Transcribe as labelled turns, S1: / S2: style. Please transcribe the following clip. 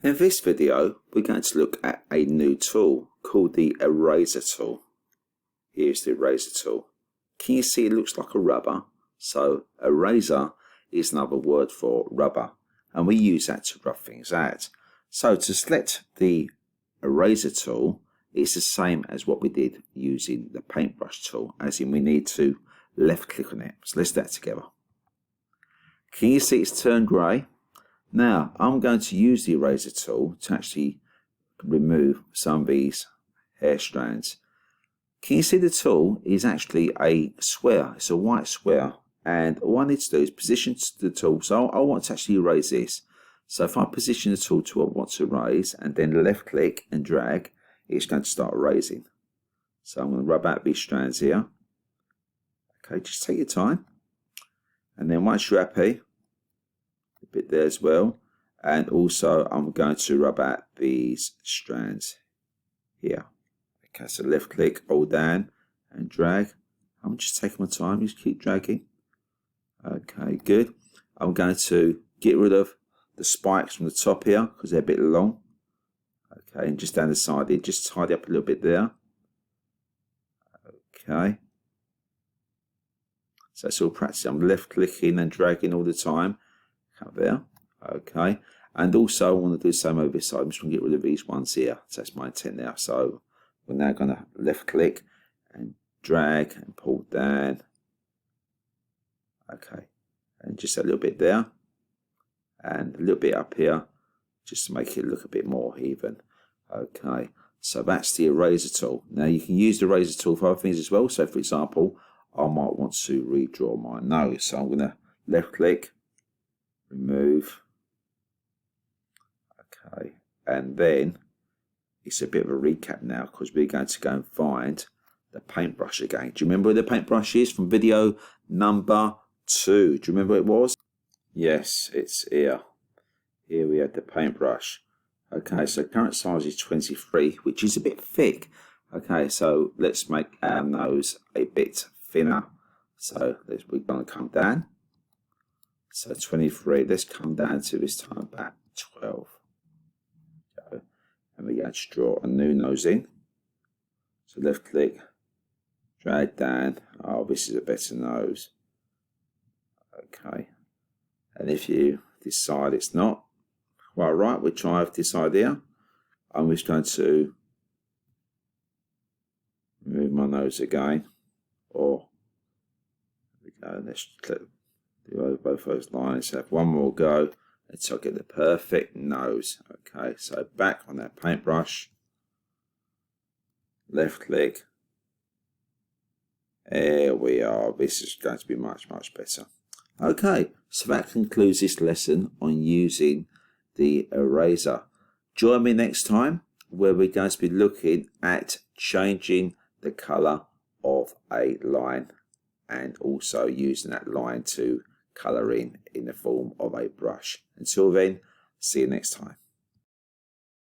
S1: In this video, we're going to look at a new tool called the eraser tool. Here's the eraser tool. Can you see it looks like a rubber? So eraser is another word for rubber, and we use that to rub things out. So to select the eraser tool, it's the same as what we did using the paintbrush tool, as in we need to left click on it. So let's do that together. Can you see it's turned grey? Now I'm going to use the eraser tool to actually remove some of these hair strands. Can you see the tool is actually a square? It's a white square, and all I need to do is position the tool. So I want to actually erase this. So if I position the tool to what I want to erase and then left click and drag, it's going to start erasing. So I'm going to rub out these strands here. Okay, just take your time, and then once you're happy, a bit there as well, and also I'm going to rub out these strands here. Okay, so left click, hold down and drag. I'm just taking my time, just keep dragging. Okay, good. I'm going to get rid of the spikes from the top here because they're a bit long. Okay, and just down the side here, just tidy up a little bit there. Okay, so it's all practice. I'm left clicking and dragging all the time. Up there. Okay, and also I want to do the same over this side. I'm just going to get rid of these ones here. So that's my intent now. So we're now going to left click and drag and pull down. Okay, and just a little bit there and a little bit up here, just to make it look a bit more even. Okay, so that's the eraser tool. Now you can use the eraser tool for other things as well. So for example, I might want to redraw my nose. So I'm going to left click, remove. Okay, and then it's a bit of a recap now because we're going to go and find the paintbrush again. Do you remember where the paintbrush is from video number 2? Do you remember what it was? Yes, it's here. Here we have the paintbrush. Okay, so current size is 23, which is a bit thick. Okay, so let's make our nose a bit thinner. So we're going to come down. So 23, let's come down to this time about 12. So, and we're going to draw a new nose in. So left click, drag down. Oh, this is a better nose. Okay. And if you decide it's not quite right, we'll try this idea. I'm just going to remove my nose again. Or, there we go, let's click. Do both those lines, have one more go until I get the perfect nose. Okay, so back on that paintbrush, left click. There we are. This is going to be much better. Okay, so that concludes this lesson on using the eraser. Join me next time where we're going to be looking at changing the colour of a line and also using that line to colour in the form of a brush. Until then, see you next time.